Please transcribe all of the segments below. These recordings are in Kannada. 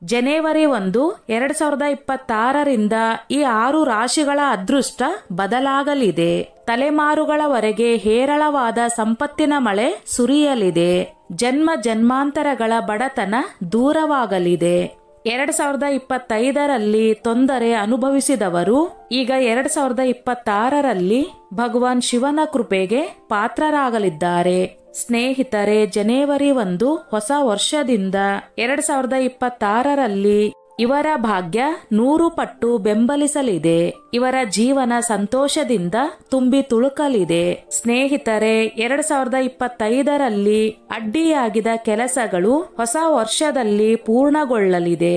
ಜನವರಿ 1, 2026ರಿಂದ ಈ 6 ರಾಶಿಗಳ ಅದೃಷ್ಟ ಬದಲಾಗಲಿದೆ. ತಲೆಮಾರುಗಳವರೆಗೆ ಹೇರಳವಾದ ಸಂಪತ್ತಿನ ಮಳೆ ಸುರಿಯಲಿದೆ. ಜನ್ಮ ಜನ್ಮಾಂತರಗಳ ಬಡತನ ದೂರವಾಗಲಿದೆ. 2025ರಲ್ಲಿ ತೊಂದರೆ ಅನುಭವಿಸಿದವರು ಈಗ 2026ರಲ್ಲಿ ಭಗವಾನ್ ಶಿವನ ಕೃಪೆಗೆ ಪಾತ್ರರಾಗಲಿದ್ದಾರೆ. ಸ್ನೇಹಿತರೆ, ಜನವರಿ 1 ಹೊಸ ವರ್ಷದಿಂದ 2026ರಲ್ಲಿ ಇವರ ಭಾಗ್ಯ 100 ಪಟ್ಟು ಬೆಂಬಲಿಸಲಿದೆ. ಇವರ ಜೀವನ ಸಂತೋಷದಿಂದ ತುಂಬಿ ತುಳುಕಲಿದೆ. ಸ್ನೇಹಿತರೆ, 2025ರಲ್ಲಿ ಅಡ್ಡಿಯಾಗಿದ ಕೆಲಸಗಳು ಹೊಸ ವರ್ಷದಲ್ಲಿ ಪೂರ್ಣಗೊಳ್ಳಲಿದೆ.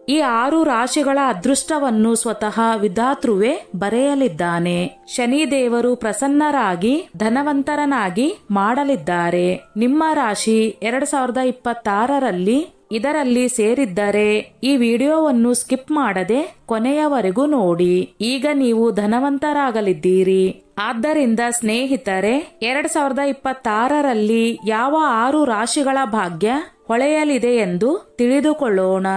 ಈ 6 ರಾಶಿಗಳ ಅದೃಷ್ಟವನ್ನು ಸ್ವತಃ ವಿಧಾತೃವೇ ಬರೆಯಲಿದ್ದಾನೆ. ಶನಿದೇವರು ಪ್ರಸನ್ನರಾಗಿ ಧನವಂತರನಾಗಿ ಮಾಡಲಿದ್ದಾರೆ. ನಿಮ್ಮ ರಾಶಿ 2026ರಲ್ಲಿ ಇದರಲ್ಲಿ ಸೇರಿದ್ದರೆ ಈ ವಿಡಿಯೋವನ್ನು ಸ್ಕಿಪ್ ಮಾಡದೆ ಕೊನೆಯವರೆಗೂ ನೋಡಿ. ಈಗ ನೀವು ಧನವಂತರಾಗಲಿದ್ದೀರಿ. ಆದ್ದರಿಂದ ಸ್ನೇಹಿತರೆ, 2026ರಲ್ಲಿ ಯಾವ 6 ರಾಶಿಗಳ ಭಾಗ್ಯ ಹೊಳೆಯಲಿದೆ ಎಂದು ತಿಳಿದುಕೊಳ್ಳೋಣ.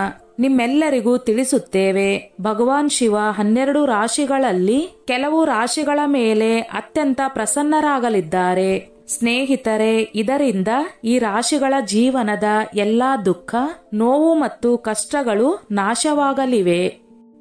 ನಿಮ್ಮೆಲ್ಲರಿಗೂ ತಿಳಿಸುತ್ತೇವೆ. ಭಗವಾನ್ ಶಿವ 12 ರಾಶಿಗಳಲ್ಲಿ ಕೆಲವು ರಾಶಿಗಳ ಮೇಲೆ ಅತ್ಯಂತ ಪ್ರಸನ್ನರಾಗಲಿದ್ದಾರೆ. ಸ್ನೇಹಿತರೆ, ಇದರಿಂದ ಈ ರಾಶಿಗಳ ಜೀವನದ ಎಲ್ಲಾ ದುಃಖ, ನೋವು ಮತ್ತು ಕಷ್ಟಗಳು ನಾಶವಾಗಲಿವೆ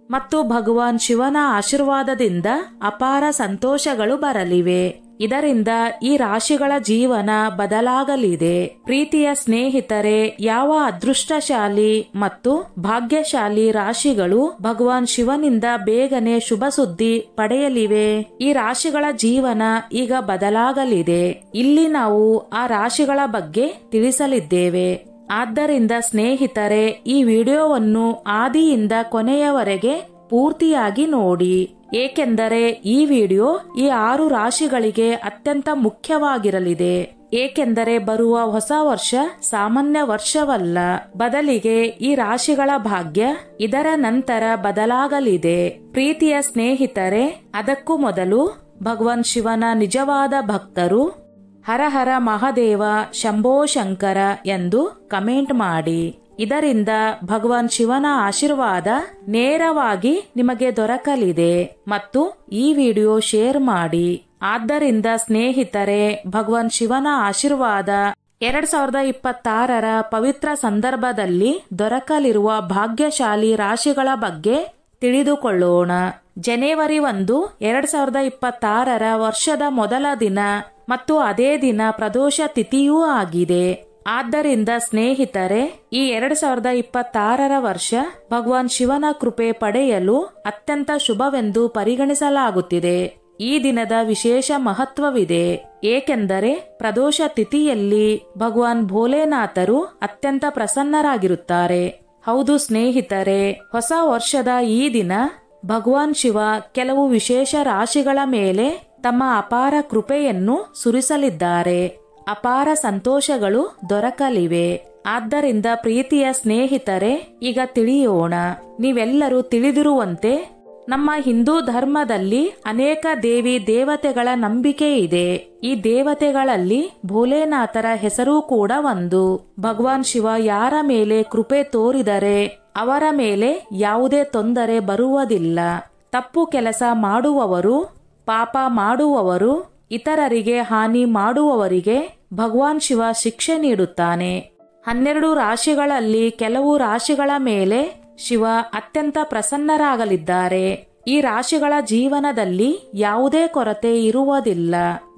ಮತ್ತು ಭಗವಾನ್ ಶಿವನ ಆಶೀರ್ವಾದದಿಂದ ಅಪಾರ ಸಂತೋಷಗಳು ಬರಲಿವೆ. ಇದರಿಂದ ಈ ರಾಶಿಗಳ ಜೀವನ ಬದಲಾಗಲಿದೆ. ಪ್ರೀತಿಯ ಸ್ನೇಹಿತರೆ, ಯಾವ ಅದೃಷ್ಟಶಾಲಿ ಮತ್ತು ಭಾಗ್ಯಶಾಲಿ ರಾಶಿಗಳು ಭಗವಾನ್ ಶಿವನಿಂದ ಬೇಗನೆ ಶುಭ ಸುದ್ದಿ ಪಡೆಯಲಿವೆ? ಈ ರಾಶಿಗಳ ಜೀವನ ಈಗ ಬದಲಾಗಲಿದೆ. ಇಲ್ಲಿ ನಾವು ಆ ರಾಶಿಗಳ ಬಗ್ಗೆ ತಿಳಿಸಲಿದ್ದೇವೆ. ಆದ್ದರಿಂದ ಸ್ನೇಹಿತರೆ, ಈ ವಿಡಿಯೋವನ್ನು ಆದಿಯಿಂದ ಕೊನೆಯವರೆಗೆ ಪೂರ್ತಿಯಾಗಿ ನೋಡಿ. ಏಕೆಂದರೆ ಈ ವಿಡಿಯೋ ಈ 6 ರಾಶಿಗಳಿಗೆ ಅತ್ಯಂತ ಮುಖ್ಯವಾಗಿರಲಿದೆ. ಏಕೆಂದರೆ ಬರುವ ಹೊಸ ವರ್ಷ ಸಾಮಾನ್ಯ ವರ್ಷವಲ್ಲ. ಬದಲಿಗೆ ಈ ರಾಶಿಗಳ ಭಾಗ್ಯ ಇದರ ನಂತರ ಬದಲಾಗಲಿದೆ. ಪ್ರೀತಿಯ ಸ್ನೇಹಿತರೆ, ಅದಕ್ಕೂ ಮೊದಲು ಭಗವಾನ್ ಶಿವನ ನಿಜವಾದ ಭಕ್ತರು ಹರ ಹರ ಮಹಾದೇವ ಶಂಭೋ ಶಂಕರ ಎಂದು ಕಮೆಂಟ್ ಮಾಡಿ. ಇದರಿಂದ ಭಗವಾನ್ ಶಿವನ ಆಶೀರ್ವಾದ ನೇರವಾಗಿ ನಿಮಗೆ ದೊರಕಲಿದೆ. ಮತ್ತು ಈ ವಿಡಿಯೋ ಶೇರ್ ಮಾಡಿ. ಆದ್ದರಿಂದ ಸ್ನೇಹಿತರೆ, ಭಗವಾನ್ ಶಿವನ ಆಶೀರ್ವಾದ 2026ರ ಪವಿತ್ರ ಸಂದರ್ಭದಲ್ಲಿ ದೊರಕಲಿರುವ ಭಾಗ್ಯಶಾಲಿ ರಾಶಿಗಳ ಬಗ್ಗೆ ತಿಳಿದುಕೊಳ್ಳೋಣ. ಜನವರಿ 1, 2026ರ ವರ್ಷದ ಮೊದಲ ದಿನ ಮತ್ತು ಅದೇ ದಿನ ಪ್ರದೋಷ ತಿಥಿಯೂ ಆಗಿದೆ. ಆದ್ದರಿಂದ ಸ್ನೇಹಿತರೆ, ಈ 2026ರ ವರ್ಷ ಭಗವಾನ್ ಶಿವನ ಕೃಪೆ ಪಡೆಯಲು ಅತ್ಯಂತ ಶುಭವೆಂದು ಪರಿಗಣಿಸಲಾಗುತ್ತಿದೆ. ಈ ದಿನದ ವಿಶೇಷ ಮಹತ್ವವಿದೆ. ಏಕೆಂದರೆ ಪ್ರದೋಷ ತಿಥಿಯಲ್ಲಿ ಭಗವಾನ್ ಭೋಲೆನಾಥರು ಅತ್ಯಂತ ಪ್ರಸನ್ನರಾಗಿರುತ್ತಾರೆ. ಹೌದು ಸ್ನೇಹಿತರೆ, ಹೊಸ ವರ್ಷದ ಈ ದಿನ ಭಗವಾನ್ ಶಿವ ಕೆಲವು ವಿಶೇಷ ರಾಶಿಗಳ ಮೇಲೆ ತಮ್ಮ ಅಪಾರ ಕೃಪೆಯನ್ನು ಸುರಿಸಲಿದ್ದಾರೆ. ಅಪಾರ ಸಂತೋಷಗಳು ದೊರಕಲಿವೆ. ಆದ್ದರಿಂದ ಪ್ರೀತಿಯ ಸ್ನೇಹಿತರೆ, ಈಗ ತಿಳಿಯೋಣ. ನೀವೆಲ್ಲರೂ ತಿಳಿದಿರುವಂತೆ ನಮ್ಮ ಹಿಂದೂ ಧರ್ಮದಲ್ಲಿ ಅನೇಕ ದೇವಿ ದೇವತೆಗಳ ನಂಬಿಕೆ ಇದೆ. ಈ ದೇವತೆಗಳಲ್ಲಿ ಭೋಲೆನಾಥರ ಹೆಸರು ಕೂಡ ಒಂದು. ಭಗವಾನ್ ಶಿವ ಯಾರ ಮೇಲೆ ಕೃಪೆ ತೋರಿದರೆ ಅವರ ಮೇಲೆ ಯಾವುದೇ ತೊಂದರೆ ಬರುವುದಿಲ್ಲ. ತಪ್ಪು ಕೆಲಸ ಮಾಡುವವರು, ಪಾಪ ಮಾಡುವವರು, ಇತರರಿಗೆ ಹಾನಿ ಮಾಡುವವರಿಗೆ ಭಗವಾನ್ ಶಿವ ಶಿಕ್ಷೆ ನೀಡುತ್ತಾನೆ. 12 ರಾಶಿಗಳಲ್ಲಿ ಕೆಲವು ರಾಶಿಗಳ ಮೇಲೆ ಶಿವ ಅತ್ಯಂತ ಪ್ರಸನ್ನರಾಗಲಿದ್ದಾರೆ. ಈ ರಾಶಿಗಳ ಜೀವನದಲ್ಲಿ ಯಾವುದೇ ಕೊರತೆ ಇರುವುದಿಲ್ಲ.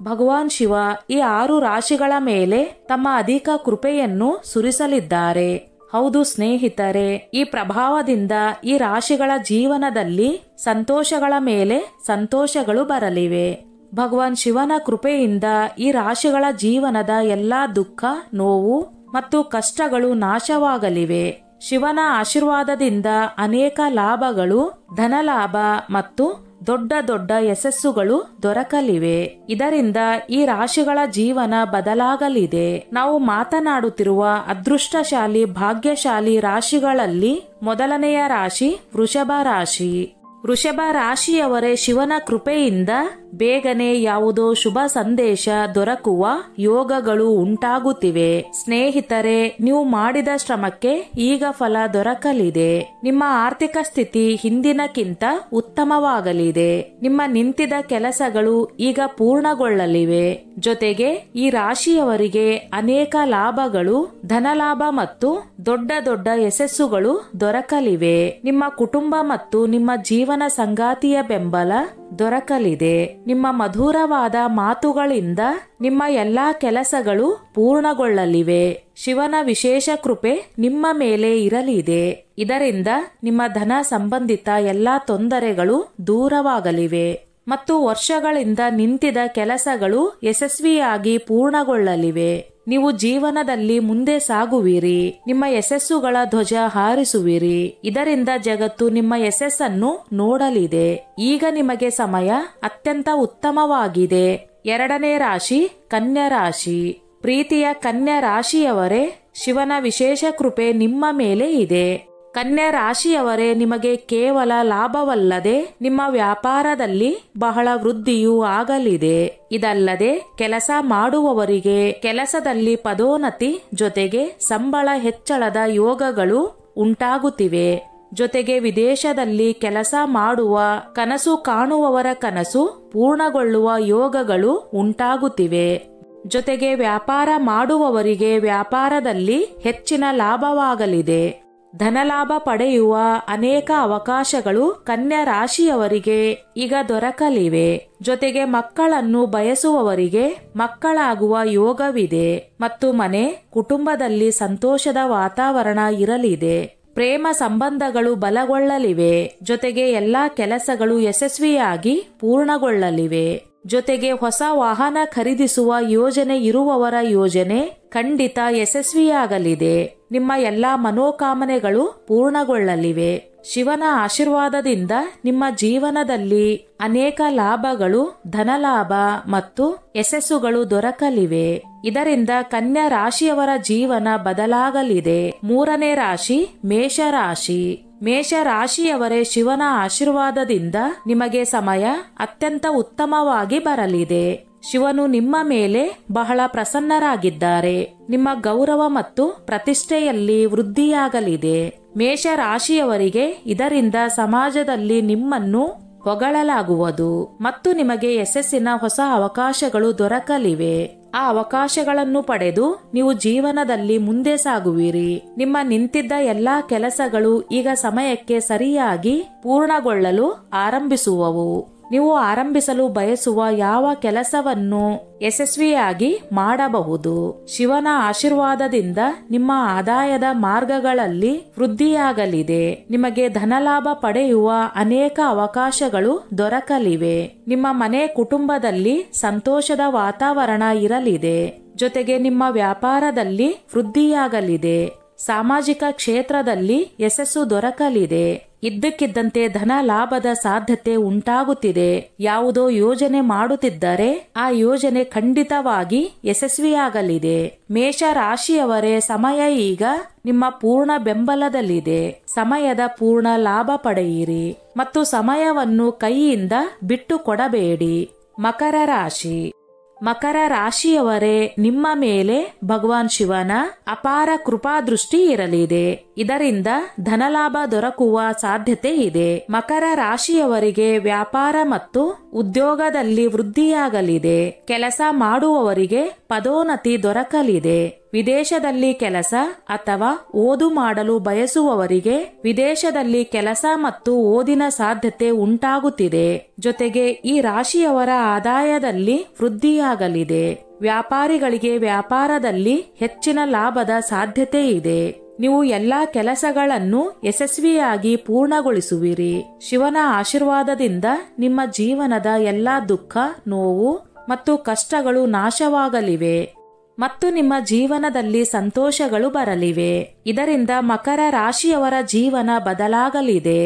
ಭಗವಾನ್ ಶಿವ ಈ 6 ರಾಶಿಗಳ ಮೇಲೆ ತಮ್ಮ ಅಧಿಕ ಕೃಪೆಯನ್ನು ಸುರಿಸಲಿದ್ದಾರೆ. ಹೌದು ಸ್ನೇಹಿತರೆ, ಈ ಪ್ರಭಾವದಿಂದ ಈ ರಾಶಿಗಳ ಜೀವನದಲ್ಲಿ ಸಂತೋಷಗಳ ಮೇಲೆ ಸಂತೋಷಗಳು ಬರಲಿವೆ. ಭಗವಾನ್ ಶಿವನ ಕೃಪೆಯಿಂದ ಈ ರಾಶಿಗಳ ಜೀವನದ ಎಲ್ಲಾ ದುಃಖ, ನೋವು ಮತ್ತು ಕಷ್ಟಗಳು ನಾಶವಾಗಲಿವೆ. ಶಿವನ ಆಶೀರ್ವಾದದಿಂದ ಅನೇಕ ಲಾಭಗಳು, ಧನಲಾಭ ಮತ್ತು ದೊಡ್ಡ ದೊಡ್ಡ ಯಶಸ್ಸುಗಳು ದೊರಕಲಿವೆ. ಇದರಿಂದ ಈ ರಾಶಿಗಳ ಜೀವನ ಬದಲಾಗಲಿದೆ. ನಾವು ಮಾತನಾಡುತ್ತಿರುವ ಅದೃಷ್ಟಶಾಲಿ ಭಾಗ್ಯಶಾಲಿ ರಾಶಿಗಳಲ್ಲಿ ಮೊದಲನೆಯ ರಾಶಿ ವೃಷಭ ರಾಶಿ. ವೃಷಭ ರಾಶಿಯವರೇ ಶಿವನ ಕೃಪೆಯಿಂದ ಬೇಗನೆ ಯಾವುದೋ ಶುಭ ಸಂದೇಶ ದೊರಕುವ ಯೋಗಗಳು ಉಂಟಾಗುತ್ತಿವೆ. ಸ್ನೇಹಿತರೆ, ನೀವು ಮಾಡಿದ ಶ್ರಮಕ್ಕೆ ಈಗ ಫಲ ದೊರಕಲಿದೆ. ನಿಮ್ಮ ಆರ್ಥಿಕ ಸ್ಥಿತಿ ಹಿಂದಿನಕ್ಕಿಂತ ಉತ್ತಮವಾಗಲಿದೆ. ನಿಮ್ಮ ನಿಂತಿದ ಕೆಲಸಗಳು ಈಗ ಪೂರ್ಣಗೊಳ್ಳಲಿವೆ. ಜೊತೆಗೆ ಈ ರಾಶಿಯವರಿಗೆ ಅನೇಕ ಲಾಭಗಳು, ಧನಲಾಭ ಮತ್ತು ದೊಡ್ಡ ದೊಡ್ಡ ಯಶಸ್ಸುಗಳು ದೊರಕಲಿವೆ. ನಿಮ್ಮ ಕುಟುಂಬ ಮತ್ತು ನಿಮ್ಮ ಜೀವನ ಸಂಗಾತಿಯ ಬೆಂಬಲ ದೊರಕಲಿದೆ. ನಿಮ್ಮ ಮಧುರವಾದ ಮಾತುಗಳಿಂದ ನಿಮ್ಮ ಎಲ್ಲಾ ಕೆಲಸಗಳು ಪೂರ್ಣಗೊಳ್ಳಲಿವೆ. ಶಿವನ ವಿಶೇಷ ಕೃಪೆ ನಿಮ್ಮ ಮೇಲೆ ಇರಲಿದೆ. ಇದರಿಂದ ನಿಮ್ಮ ಧನ ಸಂಬಂಧಿತ ಎಲ್ಲಾ ತೊಂದರೆಗಳು ದೂರವಾಗಲಿವೆ ಮತ್ತು ವರ್ಷಗಳಿಂದ ನಿಂತಿದ ಕೆಲಸಗಳು ಯಶಸ್ವಿಯಾಗಿ ಪೂರ್ಣಗೊಳ್ಳಲಿವೆ. ನೀವು ಜೀವನದಲ್ಲಿ ಮುಂದೆ ಸಾಗುವಿರಿ. ನಿಮ್ಮ ಯಶಸ್ಸುಗಳ ಧ್ವಜ ಹಾರಿಸುವಿರಿ. ಇದರಿಂದ ಜಗತ್ತು ನಿಮ್ಮ ಯಶಸ್ಸನ್ನು ನೋಡಲಿದೆ. ಈಗ ನಿಮಗೆ ಸಮಯ ಅತ್ಯಂತ ಉತ್ತಮವಾಗಿದೆ. 2ನೇ ರಾಶಿ ಕನ್ಯಾ ರಾಶಿ. ಪ್ರೀತಿಯ ಕನ್ಯಾ ರಾಶಿಯವರೇ, ಶಿವನ ವಿಶೇಷ ಕೃಪೆ ನಿಮ್ಮ ಮೇಲೆ ಇದೆ. ಕನ್ಯಾ ರಾಶಿಯವರೇ, ನಿಮಗೆ ಕೇವಲ ಲಾಭವಲ್ಲದೆ ನಿಮ್ಮ ವ್ಯಾಪಾರದಲ್ಲಿ ಬಹಳ ವೃದ್ಧಿಯೂ ಆಗಲಿದೆ. ಇದಲ್ಲದೆ ಕೆಲಸ ಮಾಡುವವರಿಗೆ ಕೆಲಸದಲ್ಲಿ ಪದೋನ್ನತಿ ಜೊತೆಗೆ ಸಂಬಳ ಹೆಚ್ಚಳದ ಯೋಗಗಳು ಉಂಟಾಗುತ್ತಿವೆ. ಜೊತೆಗೆ ವಿದೇಶದಲ್ಲಿ ಕೆಲಸ ಮಾಡುವ ಕನಸು ಕಾಣುವವರ ಕನಸು ಪೂರ್ಣಗೊಳ್ಳುವ ಯೋಗಗಳು ಉಂಟಾಗುತ್ತಿವೆ. ಜೊತೆಗೆ ವ್ಯಾಪಾರ ಮಾಡುವವರಿಗೆ ವ್ಯಾಪಾರದಲ್ಲಿ ಹೆಚ್ಚಿನ ಲಾಭವಾಗಲಿದೆ. ಧನಲಾಭ ಪಡೆಯುವ ಅನೇಕ ಅವಕಾಶಗಳು ಕನ್ಯಾ ರಾಶಿಯವರಿಗೆ ಈಗ ದೊರಕಲಿವೆ. ಜೊತೆಗೆ ಮಕ್ಕಳನ್ನು ಬಯಸುವವರಿಗೆ ಮಕ್ಕಳಾಗುವ ಯೋಗವಿದೆ ಮತ್ತು ಮನೆ ಕುಟುಂಬದಲ್ಲಿ ಸಂತೋಷದ ವಾತಾವರಣ ಇರಲಿದೆ. ಪ್ರೇಮ ಸಂಬಂಧಗಳು ಬಲಗೊಳ್ಳಲಿವೆ. ಜೊತೆಗೆ ಎಲ್ಲಾ ಕೆಲಸಗಳು ಯಶಸ್ವಿಯಾಗಿ ಪೂರ್ಣಗೊಳ್ಳಲಿವೆ. ಜೊತೆಗೆ ಹೊಸ ವಾಹನ ಖರೀದಿಸುವ ಯೋಜನೆ ಇರುವವರ ಯೋಜನೆ ಖಂಡಿತ ಯಶಸ್ವಿಯಾಗಲಿದೆ. ನಿಮ್ಮ ಎಲ್ಲಾ ಮನೋಕಾಮನೆಗಳು ಪೂರ್ಣಗೊಳ್ಳಲಿವೆ. ಶಿವನ ಆಶೀರ್ವಾದದಿಂದ ನಿಮ್ಮ ಜೀವನದಲ್ಲಿ ಅನೇಕ ಲಾಭಗಳು, ಧನಲಾಭ ಮತ್ತು ಯಶಸ್ಸುಗಳು ದೊರಕಲಿವೆ. ಇದರಿಂದ ಕನ್ಯಾ ರಾಶಿಯವರ ಜೀವನ ಬದಲಾಗಲಿದೆ. 3ನೇ ರಾಶಿ ಮೇಷರಾಶಿ. ಮೇಷರಾಶಿಯವರೇ, ಶಿವನ ಆಶೀರ್ವಾದದಿಂದ ನಿಮಗೆ ಸಮಯ ಅತ್ಯಂತ ಉತ್ತಮವಾಗಿ ಬರಲಿದೆ. ಶಿವನು ನಿಮ್ಮ ಮೇಲೆ ಬಹಳ ಪ್ರಸನ್ನರಾಗಿದ್ದಾರೆ. ನಿಮ್ಮ ಗೌರವ ಮತ್ತು ಪ್ರತಿಷ್ಠೆಯಲ್ಲಿ ವೃದ್ಧಿಯಾಗಲಿದೆ. ಮೇಷರಾಶಿಯವರಿಗೆ ಇದರಿಂದ ಸಮಾಜದಲ್ಲಿ ನಿಮ್ಮನ್ನು ಹೊಗಳಲಾಗುವುದು ಮತ್ತು ನಿಮಗೆ ಯಶಸ್ಸಿನ ಹೊಸ ಅವಕಾಶಗಳು ದೊರಕಲಿವೆ. ಆ ಅವಕಾಶಗಳನ್ನು ಪಡೆದು ನೀವು ಜೀವನದಲ್ಲಿ ಮುಂದೆ ಸಾಗುವಿರಿ. ನಿಮ್ಮ ನಿಂತಿದ್ದ ಎಲ್ಲಾ ಕೆಲಸಗಳು ಈಗ ಸಮಯಕ್ಕೆ ಸರಿಯಾಗಿ ಪೂರ್ಣಗೊಳ್ಳಲು ಆರಂಭಿಸುವವು. ನೀವು ಆರಂಭಿಸಲು ಬಯಸುವ ಯಾವ ಕೆಲಸವನ್ನು ಯಶಸ್ವಿಯಾಗಿ ಮಾಡಬಹುದು. ಶಿವನ ಆಶೀರ್ವಾದದಿಂದ ನಿಮ್ಮ ಆದಾಯದ ಮಾರ್ಗಗಳಲ್ಲಿ ವೃದ್ಧಿಯಾಗಲಿದೆ. ನಿಮಗೆ ಧನಲಾಭ ಪಡೆಯುವ ಅನೇಕ ಅವಕಾಶಗಳು ದೊರಕಲಿವೆ. ನಿಮ್ಮ ಮನೆ ಕುಟುಂಬದಲ್ಲಿ ಸಂತೋಷದ ವಾತಾವರಣ ಇರಲಿದೆ. ಜೊತೆಗೆ ನಿಮ್ಮ ವ್ಯಾಪಾರದಲ್ಲಿ ವೃದ್ಧಿಯಾಗಲಿದೆ. ಸಾಮಾಜಿಕ ಕ್ಷೇತ್ರದಲ್ಲಿ ಯಶಸ್ಸು ದೊರಕಲಿದೆ. ಇದ್ದಕ್ಕಿದ್ದಂತೆ ಧನ ಲಾಭದ ಸಾಧ್ಯತೆ ಉಂಟಾಗುತ್ತಿದೆ. ಯಾವುದೋ ಯೋಜನೆ ಮಾಡುತ್ತಿದ್ದರೆ ಆ ಯೋಜನೆ ಖಂಡಿತವಾಗಿ ಯಶಸ್ವಿಯಾಗಲಿದೆ. ಮೇಷ ರಾಶಿಯವರೇ, ಸಮಯ ಈಗ ನಿಮ್ಮ ಪೂರ್ಣ ಬೆಂಬಲದಲ್ಲಿದೆ. ಸಮಯದ ಪೂರ್ಣ ಲಾಭ ಪಡೆಯಿರಿ ಮತ್ತು ಸಮಯವನ್ನು ಕೈಯಿಂದ ಬಿಟ್ಟು ಕೊಡಬೇಡಿ. ಮಕರ ರಾಶಿ. ಮಕರ ರಾಶಿಯವರೇ, ನಿಮ್ಮ ಮೇಲೆ ಭಗವಾನ್ ಶಿವನ ಅಪಾರ ಕೃಪಾ ದೃಷ್ಟಿ ಇರಲಿದೆ. ಇದರಿಂದ ಧನಲಾಭ ದೊರಕುವ ಸಾಧ್ಯತೆ ಇದೆ. ಮಕರ ರಾಶಿಯವರಿಗೆ ವ್ಯಾಪಾರ ಮತ್ತು ಉದ್ಯೋಗದಲ್ಲಿ ವೃದ್ಧಿಯಾಗಲಿದೆ. ಕೆಲಸ ಮಾಡುವವರಿಗೆ ಪದೋನ್ನತಿ ದೊರಕಲಿದೆ. ವಿದೇಶದಲ್ಲಿ ಕೆಲಸ ಅಥವಾ ಓದು ಮಾಡಲು ಬಯಸುವವರಿಗೆ ವಿದೇಶದಲ್ಲಿ ಕೆಲಸ ಮತ್ತು ಓದಿನ ಸಾಧ್ಯತೆ ಉಂಟಾಗುತ್ತಿದೆ. ಜೊತೆಗೆ ಈ ರಾಶಿಯವರ ಆದಾಯದಲ್ಲಿ ವೃದ್ಧಿಯಾಗಲಿದೆ. ವ್ಯಾಪಾರಿಗಳಿಗೆ ವ್ಯಾಪಾರದಲ್ಲಿ ಹೆಚ್ಚಿನ ಲಾಭದ ಸಾಧ್ಯತೆ ಇದೆ. ನೀವು ಎಲ್ಲಾ ಕೆಲಸಗಳನ್ನು ಯಶಸ್ವಿಯಾಗಿ ಪೂರ್ಣಗೊಳಿಸುವಿರಿ. ಶಿವನ ಆಶೀರ್ವಾದದಿಂದ ನಿಮ್ಮ ಜೀವನದ ಎಲ್ಲಾ ದುಃಖ, ನೋವು ಮತ್ತು ಕಷ್ಟಗಳು ನಾಶವಾಗಲಿವೆ ಮತ್ತು ನಿಮ್ಮ ಜೀವನದಲ್ಲಿ ಸಂತೋಷಗಳು ಬರಲಿವೆ. ಇದರಿಂದ ಮಕರ ರಾಶಿಯವರ ಜೀವನ ಬದಲಾಗಲಿದೆ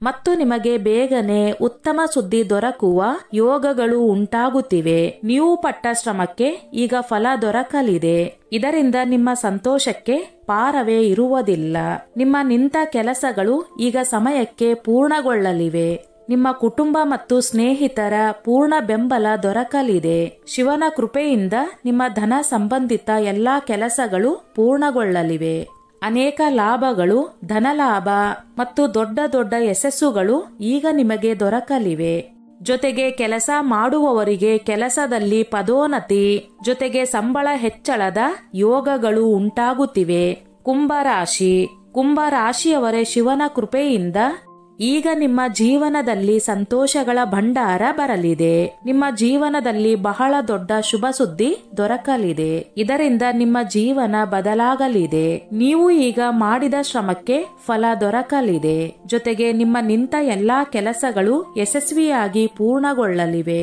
ಮತ್ತು ನಿಮಗೆ ಬೇಗನೆ ಉತ್ತಮ ಸುದ್ದಿ ದೊರಕುವ ಯೋಗಗಳು ಉಂಟಾಗುತ್ತಿವೆ. ನೀವು ಪಟ್ಟ ಶ್ರಮಕ್ಕೆ ಈಗ ಫಲ ದೊರಕಲಿದೆ. ಇದರಿಂದ ನಿಮ್ಮ ಸಂತೋಷಕ್ಕೆ ಪಾರವೇ ಇರುವುದಿಲ್ಲ. ನಿಮ್ಮ ನಿಂತ ಕೆಲಸಗಳು ಈಗ ಸಮಯಕ್ಕೆ ಪೂರ್ಣಗೊಳ್ಳಲಿವೆ ನಿಮ್ಮ ಕುಟುಂಬ ಮತ್ತು ಸ್ನೇಹಿತರ ಪೂರ್ಣ ಬೆಂಬಲ ದೊರಕಲಿದೆ. ಶಿವನ ಕೃಪೆಯಿಂದ ನಿಮ್ಮ ಧನ ಸಂಬಂಧಿತ ಎಲ್ಲಾ ಕೆಲಸಗಳು ಪೂರ್ಣಗೊಳ್ಳಲಿವೆ. ಅನೇಕ ಲಾಭಗಳು, ಧನಲಾಭ ಮತ್ತು ದೊಡ್ಡ ದೊಡ್ಡ ಯಶಸ್ಸುಗಳು ಈಗ ನಿಮಗೆ ದೊರಕಲಿವೆ. ಜೊತೆಗೆ ಕೆಲಸ ಮಾಡುವವರಿಗೆ ಕೆಲಸದಲ್ಲಿ ಪದೋನ್ನತಿ ಜೊತೆಗೆ ಸಂಬಳ ಹೆಚ್ಚಳದ ಯೋಗಗಳು ಉಂಟಾಗುತ್ತಿವೆ. ಕುಂಭರಾಶಿಯವರೇ, ಶಿವನ ಕೃಪೆಯಿಂದ ಈಗ ನಿಮ್ಮ ಜೀವನದಲ್ಲಿ ಸಂತೋಷಗಳ ಭಂಡಾರ ಬರಲಿದೆ. ನಿಮ್ಮ ಜೀವನದಲ್ಲಿ ಬಹಳ ದೊಡ್ಡ ಶುಭ ಸುದ್ದಿ ದೊರಕಲಿದೆ. ಇದರಿಂದ ನಿಮ್ಮ ಜೀವನ ಬದಲಾಗಲಿದೆ. ನೀವು ಈಗ ಮಾಡಿದ ಶ್ರಮಕ್ಕೆ ಫಲ ದೊರಕಲಿದೆ. ಜೊತೆಗೆ ನಿಮ್ಮ ನಿಂತ ಎಲ್ಲಾ ಕೆಲಸಗಳು ಯಶಸ್ವಿಯಾಗಿ ಪೂರ್ಣಗೊಳ್ಳಲಿವೆ.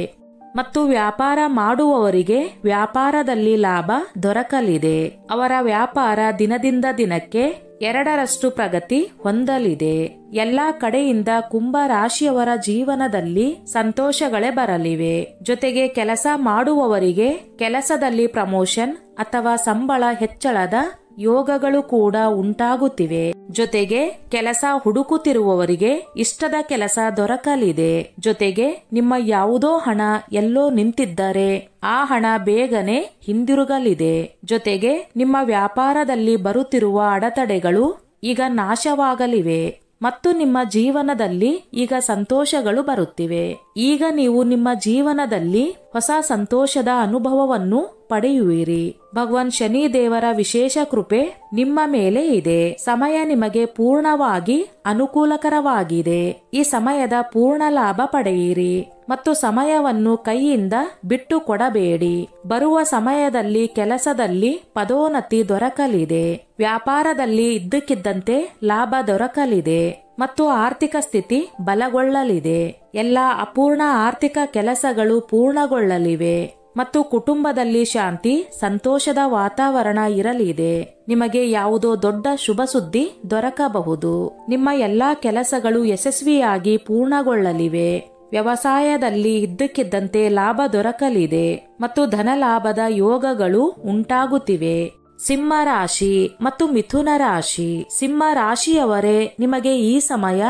ಮತ್ತು ವ್ಯಾಪಾರ ಮಾಡುವವರಿಗೆ ವ್ಯಾಪಾರದಲ್ಲಿ ಲಾಭ ದೊರಕಲಿದೆ. ಅವರ ವ್ಯಾಪಾರ ದಿನದಿಂದ ದಿನಕ್ಕೆ 2ರಷ್ಟು ಪ್ರಗತಿ ಹೊಂದಲಿದೆ. ಎಲ್ಲಾ ಕಡೆಯಿಂದ ಕುಂಭರಾಶಿಯವರ ಜೀವನದಲ್ಲಿ ಸಂತೋಷಗಳೇ ಬರಲಿವೆ. ಜೊತೆಗೆ ಕೆಲಸ ಮಾಡುವವರಿಗೆ ಕೆಲಸದಲ್ಲಿ ಪ್ರಮೋಷನ್ ಅಥವಾ ಸಂಬಳ ಹೆಚ್ಚಳದ ಯೋಗಗಳು ಕೂಡ ಉಂಟಾಗುತ್ತಿವೆ. ಜೊತೆಗೆ ಕೆಲಸ ಹುಡುಕುತ್ತಿರುವವರಿಗೆ ಇಷ್ಟದ ಕೆಲಸ ದೊರಕಲಿದೆ. ಜೊತೆಗೆ ನಿಮ್ಮ ಯಾವುದೋ ಹಣ ಎಲ್ಲೋ ನಿಂತಿದ್ದರೆ ಆ ಹಣ ಬೇಗನೆ ಹಿಂದಿರುಗಲಿದೆ. ಜೊತೆಗೆ ನಿಮ್ಮ ವ್ಯಾಪಾರದಲ್ಲಿ ಬರುತ್ತಿರುವ ಅಡೆತಡೆಗಳು ಈಗ ನಾಶವಾಗಲಿವೆ ಮತ್ತು ನಿಮ್ಮ ಜೀವನದಲ್ಲಿ ಈಗ ಸಂತೋಷಗಳು ಬರುತ್ತಿವೆ. ಈಗ ನೀವು ನಿಮ್ಮ ಜೀವನದಲ್ಲಿ ಹೊಸ ಸಂತೋಷದ ಅನುಭವವನ್ನು ಪಡೆಯುವಿರಿ. ಭಗವಾನ್ ಶನಿ ದೇವರ ವಿಶೇಷ ಕೃಪೆ ನಿಮ್ಮ ಮೇಲೆ ಇದೆ. ಸಮಯ ನಿಮಗೆ ಪೂರ್ಣವಾಗಿ ಅನುಕೂಲಕರವಾಗಿದೆ. ಈ ಸಮಯದ ಪೂರ್ಣ ಲಾಭ ಪಡೆಯಿರಿ ಮತ್ತು ಸಮಯವನ್ನು ಕೈಯಿಂದ ಬಿಟ್ಟು ಕೊಡಬೇಡಿ. ಬರುವ ಸಮಯದಲ್ಲಿ ಕೆಲಸದಲ್ಲಿ ಪದೋನ್ನತಿ ದೊರಕಲಿದೆ. ವ್ಯಾಪಾರದಲ್ಲಿ ಇದ್ದಕ್ಕಿದ್ದಂತೆ ಲಾಭ ದೊರಕಲಿದೆ ಮತ್ತು ಆರ್ಥಿಕ ಸ್ಥಿತಿ ಬಲಗೊಳ್ಳಲಿದೆ. ಎಲ್ಲಾ ಅಪೂರ್ಣ ಆರ್ಥಿಕ ಕೆಲಸಗಳು ಪೂರ್ಣಗೊಳ್ಳಲಿವೆ ಮತ್ತು ಕುಟುಂಬದಲ್ಲಿ ಶಾಂತಿ, ಸಂತೋಷದ ವಾತಾವರಣ ಇರಲಿದೆ. ನಿಮಗೆ ಯಾವುದೋ ದೊಡ್ಡ ಶುಭ ಸುದ್ದಿ ದೊರಕಬಹುದು. ನಿಮ್ಮ ಎಲ್ಲಾ ಕೆಲಸಗಳು ಯಶಸ್ವಿಯಾಗಿ ಪೂರ್ಣಗೊಳ್ಳಲಿವೆ. ವ್ಯವಸಾಯದಲ್ಲಿ ಇದ್ದಕ್ಕಿದ್ದಂತೆ ಲಾಭ ದೊರಕಲಿದೆ ಮತ್ತು ಧನಲಾಭದ ಯೋಗಗಳು ಉಂಟಾಗುತ್ತಿವೆ. ಸಿಂಹರಾಶಿ ಮತ್ತು ಮಿಥುನ ರಾಶಿ. ಸಿಂಹರಾಶಿಯವರೇ, ನಿಮಗೆ ಈ ಸಮಯ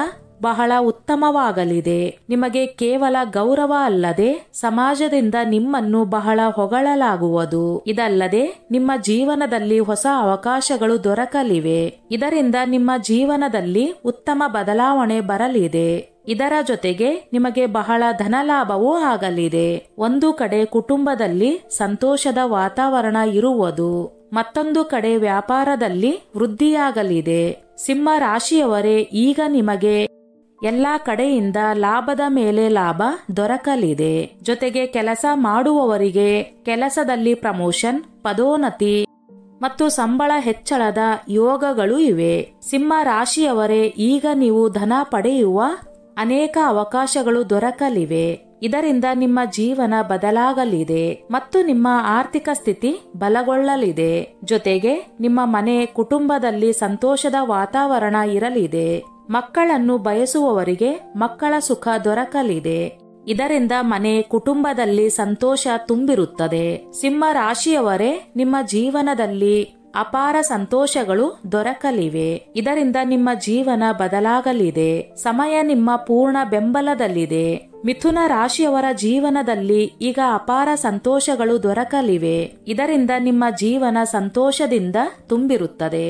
ಬಹಳ ಉತ್ತಮವಾಗಲಿದೆ. ನಿಮಗೆ ಕೇವಲ ಗೌರವ ಅಲ್ಲದೆ ಸಮಾಜದಿಂದ ನಿಮ್ಮನ್ನು ಬಹಳ ಹೊಗಳಲಾಗುವುದು. ಇದಲ್ಲದೆ ನಿಮ್ಮ ಜೀವನದಲ್ಲಿ ಹೊಸ ಅವಕಾಶಗಳು ದೊರಕಲಿವೆ. ಇದರಿಂದ ನಿಮ್ಮ ಜೀವನದಲ್ಲಿ ಉತ್ತಮ ಬದಲಾವಣೆ ಬರಲಿದೆ. ಇದರ ಜೊತೆಗೆ ನಿಮಗೆ ಬಹಳ ಧನಲಾಭವೂ ಆಗಲಿದೆ. ಒಂದು ಕಡೆ ಕುಟುಂಬದಲ್ಲಿ ಸಂತೋಷದ ವಾತಾವರಣ ಇರುವುದು, ಮತ್ತೊಂದು ಕಡೆ ವ್ಯಾಪಾರದಲ್ಲಿ ವೃದ್ಧಿಯಾಗಲಿದೆ. ಸಿಂಹ ರಾಶಿಯವರೇ, ಈಗ ನಿಮಗೆ ಎಲ್ಲಾ ಕಡೆಯಿಂದ ಲಾಭದ ಮೇಲೆ ಲಾಭ ದೊರಕಲಿದೆ. ಜೊತೆಗೆ ಕೆಲಸ ಮಾಡುವವರಿಗೆ ಕೆಲಸದಲ್ಲಿ ಪ್ರಮೋಷನ್, ಪದೋನ್ನತಿ ಮತ್ತು ಸಂಬಳ ಹೆಚ್ಚಳದ ಯೋಗಗಳು ಇವೆ. ಸಿಂಹ ರಾಶಿಯವರೇ, ಈಗ ನೀವು ಧನ ಪಡೆಯುವ ಅನೇಕ ಅವಕಾಶಗಳು ದೊರಕಲಿವೆ. ಇದರಿಂದ ನಿಮ್ಮ ಜೀವನ ಬದಲಾಗಲಿದೆ ಮತ್ತು ನಿಮ್ಮ ಆರ್ಥಿಕ ಸ್ಥಿತಿ ಬಲಗೊಳ್ಳಲಿದೆ. ಜೊತೆಗೆ ನಿಮ್ಮ ಮನೆ, ಕುಟುಂಬದಲ್ಲಿ ಸಂತೋಷದ ವಾತಾವರಣ ಇರಲಿದೆ. ಮಕ್ಕಳನ್ನು ಬಯಸುವವರಿಗೆ ಮಕ್ಕಳ ಸುಖ ದೊರಕಲಿದೆ. ಇದರಿಂದ ಮನೆ, ಕುಟುಂಬದಲ್ಲಿ ಸಂತೋಷ ತುಂಬಿರುತ್ತದೆ. ಸಿಂಹ ರಾಶಿಯವರೇ, ನಿಮ್ಮ ಜೀವನದಲ್ಲಿ ಅಪಾರ ಸಂತೋಷಗಳು ದೊರಕಲಿವೆ. ಇದರಿಂದ ನಿಮ್ಮ ಜೀವನ ಬದಲಾಗಲಿದೆ. ಸಮಯ ನಿಮ್ಮ ಪೂರ್ಣ ಬೆಂಬಲದಲ್ಲಿದೆ. ಮಿಥುನ ರಾಶಿಯವರ ಜೀವನದಲ್ಲಿ ಈಗ ಅಪಾರ ಸಂತೋಷಗಳು ದೊರಕಲಿವೆ. ಇದರಿಂದ ನಿಮ್ಮ ಜೀವನ ಸಂತೋಷದಿಂದ ತುಂಬಿರುತ್ತದೆ.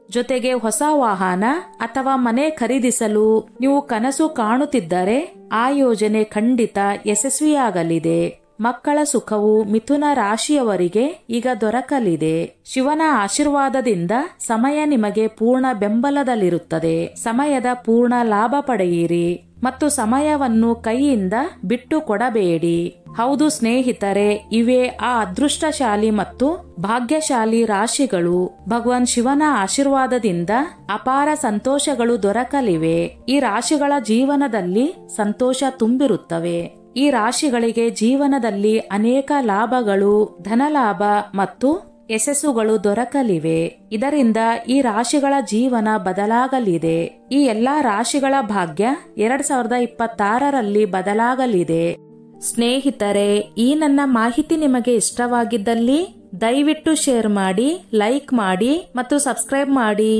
ಜೊತೆಗೆ ಹೊಸ ವಾಹನ ಅಥವಾ ಮನೆ ಖರೀದಿಸಲು ನೀವು ಕನಸು ಕಾಣುತ್ತಿದ್ದರೆ ಆ ಯೋಜನೆ ಖಂಡಿತ ಯಶಸ್ವಿಯಾಗಲಿದೆ. ಮಕ್ಕಳ ಸುಖವು ಮಿಥುನ ರಾಶಿಯವರಿಗೆ ಈಗ ದೊರಕಲಿದೆ. ಶಿವನ ಆಶೀರ್ವಾದದಿಂದ ಸಮಯ ನಿಮಗೆ ಪೂರ್ಣ ಬೆಂಬಲದಲ್ಲಿರುತ್ತದೆ. ಸಮಯದ ಪೂರ್ಣ ಲಾಭ ಪಡೆಯಿರಿ ಮತ್ತು ಸಮಯವನ್ನು ಕೈಯಿಂದ ಬಿಟ್ಟು ಕೊಡಬೇಡಿ. ಹೌದು ಸ್ನೇಹಿತರೆ, ಇವೇ ಆ ಅದೃಷ್ಟಶಾಲಿ ಮತ್ತು ಭಾಗ್ಯಶಾಲಿ ರಾಶಿಗಳು. ಭಗವಾನ್ ಶಿವನ ಆಶೀರ್ವಾದದಿಂದ ಅಪಾರ ಸಂತೋಷಗಳು ದೊರಕಲಿವೆ. ಈ ರಾಶಿಗಳ ಜೀವನದಲ್ಲಿ ಸಂತೋಷ ತುಂಬಿರುತ್ತವೆ. ಈ ರಾಶಿಗಳಿಗೆ ಜೀವನದಲ್ಲಿ ಅನೇಕ ಲಾಭಗಳು, ಧನಲಾಭ ಮತ್ತು ಯಶಸ್ಸುಗಳು ದೊರಕಲಿವೆ. ಇದರಿಂದ ಈ ರಾಶಿಗಳ ಜೀವನ ಬದಲಾಗಲಿದೆ. ಈ ಎಲ್ಲಾ ರಾಶಿಗಳ ಭಾಗ್ಯ 2026ರಲ್ಲಿ ಬದಲಾಗಲಿದೆ. ಸ್ನೇಹಿತರೆ, ಈ ನನ್ನ ಮಾಹಿತಿ ನಿಮಗೆ ಇಷ್ಟವಾಗಿದ್ದಲ್ಲಿ ದಯವಿಟ್ಟು ಶೇರ್ ಮಾಡಿ, ಲೈಕ್ ಮಾಡಿ ಮತ್ತು ಸಬ್ಸ್ಕ್ರೈಬ್ ಮಾಡಿ.